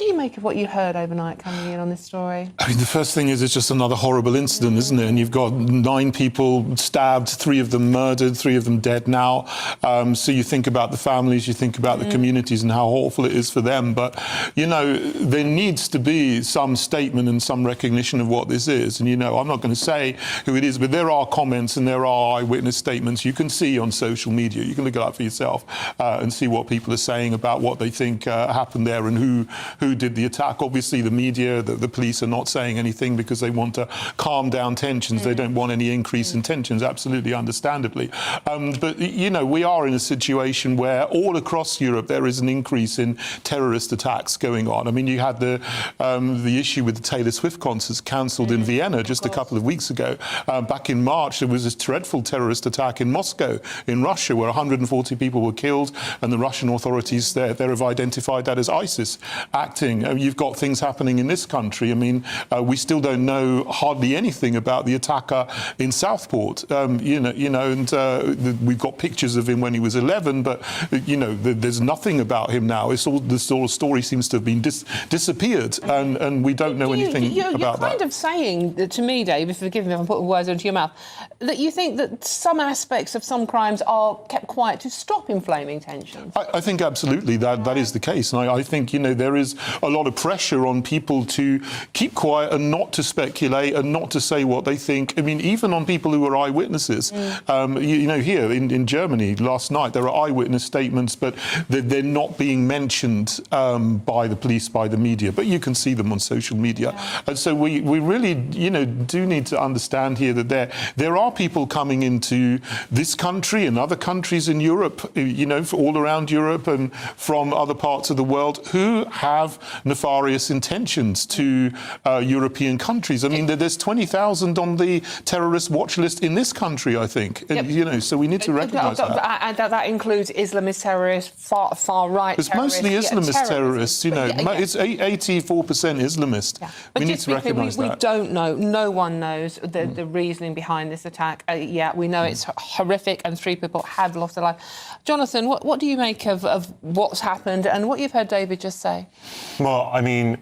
you make of what you heard overnight coming in on this story? I mean, the first thing is it's just another horrible incident, isn't it? And you've got 9 people stabbed, 3 of them murdered, 3 of them dead now. So you think about the families, you think about the communities and how awful it is for them. But, you know, there needs to be some statement and some recognition of what this is. And, you know, I'm not going to say who it is, but there are comments and there are eyewitness statements you can see on social media. You can look it up for yourself and see what people are saying about what they think happened there and who did the attack. Obviously, the media, the police are not saying anything because they want to calm down tensions. They don't want any increase in tensions, absolutely understandably. But, you know, we are in a situation where all across Europe there is an increase in terrorist attacks going on. I mean, you had the issue with the Taylor Swift concerts cancelled in Vienna just a couple of weeks ago. Back in March, there was this dreadful terrorist attack in Moscow, in Russia, where 140 people were killed, and the Russian authorities there have identified that as ISIS acting. You've got things happening in this country. I mean, we still don't know hardly anything about the attacker in Southport. You know, and we've got pictures of him when he was 11, but you know, there's nothing about him now. It's all, the sort of story seems to have been disappeared, and we don't know anything about that. You're kind of saying to me, Dave, forgive me if I'm putting words into your mouth, that you think that some aspects of some crimes are kept quiet to stop inflaming tensions. I think absolutely that is the case, and I think, you know, there is a lot of pressure on people to keep quiet and not to speculate and not to say what they think. I mean, even on people who are eyewitnesses. You know, here in Germany last night there are eyewitness statements, but they're not being mentioned by the police, by the media, but you can see them on social media. And so we really, you know, do need to understand here that there are people coming into this country and other countries in Europe, you know, all around Europe and from other parts of the world, who have nefarious intentions to European countries. I mean, there's 20,000 on the terrorist watch list in this country, I think. And, you know, so we need to recognise that. And that includes Islamist terrorists, far-right terrorists. It's mostly Islamist terrorists, you know. It's 84% Islamist. But we need to recognise that. We don't know. No one knows the reasoning behind this attack. We know it's horrific and 3 people have lost their life. Jonathan, what do you make of what's happened and what you've heard David just say? Well, I mean,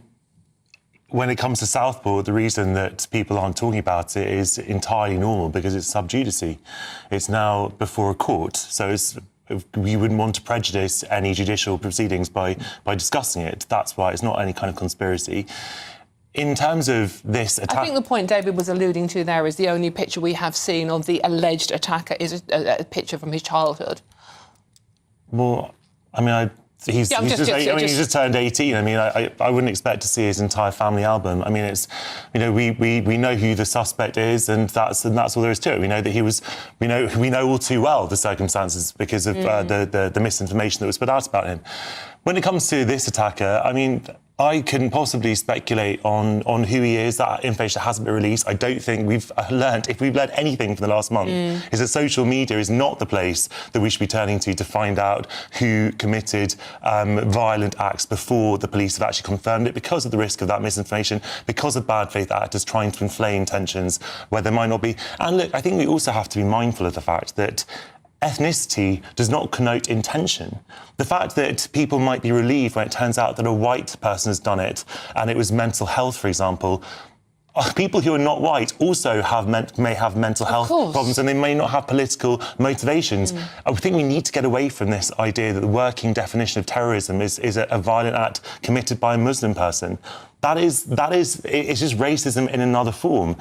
when it comes to Southport, the reason that people aren't talking about it is entirely normal, because it's sub judice. It's now before a court, so we wouldn't want to prejudice any judicial proceedings by discussing it. That's why it's not any kind of conspiracy. In terms of this attack... I think the point David was alluding to there is the only picture we have seen of the alleged attacker is a picture from his childhood. Well, I mean, he's just turned 18. I mean, I wouldn't expect to see his entire family album. I mean, it's, you know, we know who the suspect is, and that's all there is to it. We know that he was, we know all too well the circumstances because of the misinformation that was put out about him. When it comes to this attacker, I mean, I couldn't possibly speculate on who he is. That information hasn't been released. I don't think we've learned, if we've learned anything from the last month, is that social media is not the place that we should be turning to find out who committed violent acts before the police have actually confirmed it, because of the risk of that misinformation, because of bad faith actors trying to inflame tensions where there might not be. And look, I think we also have to be mindful of the fact that ethnicity does not connote intention. The fact that people might be relieved when it turns out that a white person has done it and it was mental health, for example, people who are not white also may have mental health problems, and they may not have political motivations. I think we need to get away from this idea that the working definition of terrorism is a violent act committed by a Muslim person. It's just racism in another form.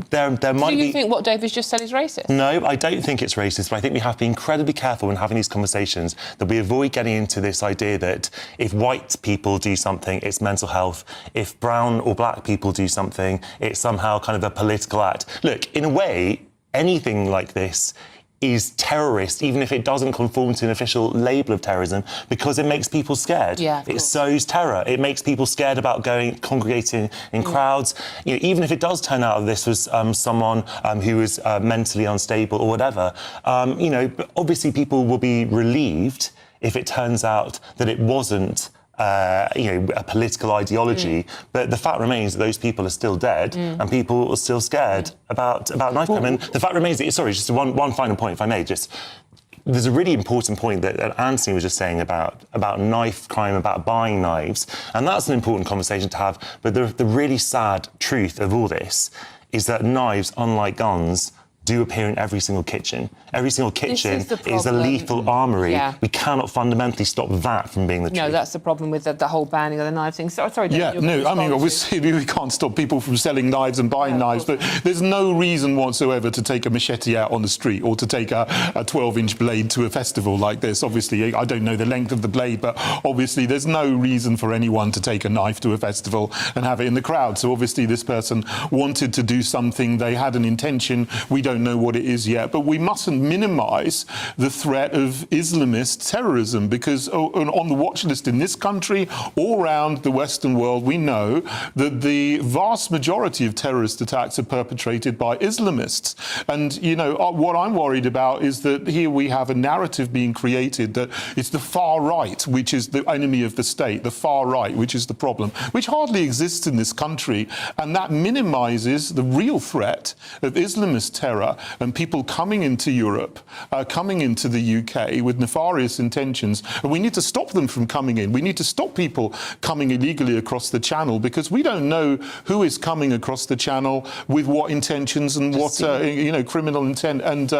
There might be... Do you think what David's just said is racist? No, I don't think it's racist, but I think we have to be incredibly careful when having these conversations, that we avoid getting into this idea that if white people do something, it's mental health. If brown or black people do something, it's somehow kind of a political act. Look, in a way, anything like this is terrorist, even if it doesn't conform to an official label of terrorism, because it makes people scared. It sows terror. It makes people scared about congregating in crowds. You know, even if it does turn out that this was someone who was mentally unstable or whatever, you know, but obviously people will be relieved if it turns out that it wasn't you know, a political ideology, but the fact remains that those people are still dead and people are still scared about knife crime. And the fact remains that, sorry, just one final point, if I may, just there's a really important point that Anthony was just saying about knife crime, about buying knives, and that's an important conversation to have. But the really sad truth of all this is that knives, unlike guns, do appear in every single kitchen. Every single kitchen is a lethal armoury. Yeah. We cannot fundamentally stop that from being the truth. No, that's the problem with the whole banning of the knife thing. Sorry, yeah, no, I mean, obviously we can't stop people from selling knives and buying knives, but there's no reason whatsoever to take a machete out on the street or to take a 12-inch blade to a festival like this. Obviously, I don't know the length of the blade, but obviously there's no reason for anyone to take a knife to a festival and have it in the crowd. So obviously this person wanted to do something, they had an intention, we don't know what it is yet, but we mustn't minimise the threat of Islamist terrorism, because on the watch list in this country, all around the Western world, we know that the vast majority of terrorist attacks are perpetrated by Islamists. And, you know, what I'm worried about is that here we have a narrative being created that it's the far right which is the enemy of the state, the far right which is the problem, which hardly exists in this country, and that minimises the real threat of Islamist terror and people coming into Europe, coming into the UK with nefarious intentions. And we need to stop them from coming in. We need to stop people coming illegally across the channel, because we don't know who is coming across the channel with what intentions and what, you know, criminal intent. And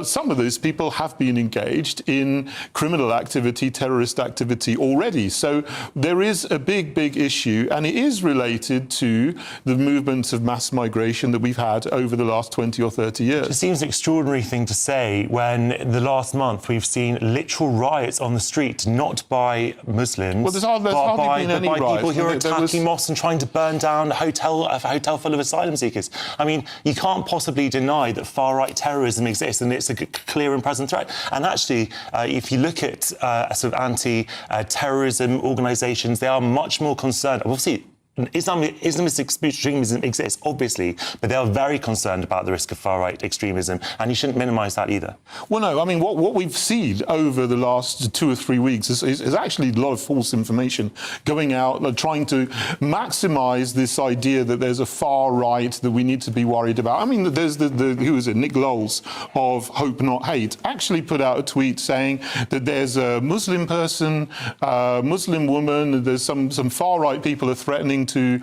some of those people have been engaged in criminal activity, terrorist activity already. So there is a big, big issue, and it is related to the movements of mass migration that we've had over the last 20 or 30 years. It seems an extraordinary thing to say when in the last month we've seen literal riots on the street, not by Muslims, well, there's hardly been by riots. people who are attacking mosques and trying to burn down a hotel full of asylum seekers. I mean, you can't possibly deny that far-right terrorism exists, and it's a clear and present threat. And actually, if you look at sort of anti-terrorism organisations, they are much more concerned. Obviously, Islamist extremism exists, obviously, but they are very concerned about the risk of far-right extremism, and you shouldn't minimise that either. Well, no, I mean, what we've seen over the last 2 or 3 weeks is actually a lot of false information going out, trying to maximise this idea that there's a far right that we need to be worried about. I mean, there's who is it, Nick Lowles of Hope Not Hate, actually put out a tweet saying that there's a Muslim person, Muslim woman, there's some far-right people are threatening to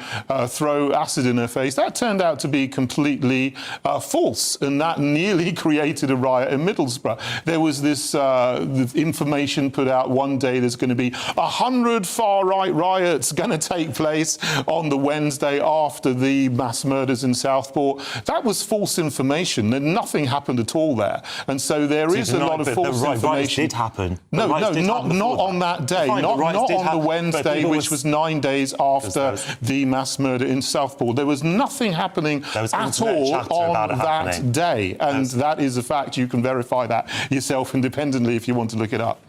throw acid in her face. That turned out to be completely false, and that nearly created a riot in Middlesbrough. There was this information put out one day there's going to be 100 far-right riots going to take place on the Wednesday after the mass murders in Southport. That was false information, and nothing happened at all there. And so there is a lot of false information. Riots did happen. No, not on that day. Not on the Wednesday, which was 9 days after the mass murder in Southport. There was nothing happening at all on that day. And that is a fact. You can verify that yourself independently if you want to look it up.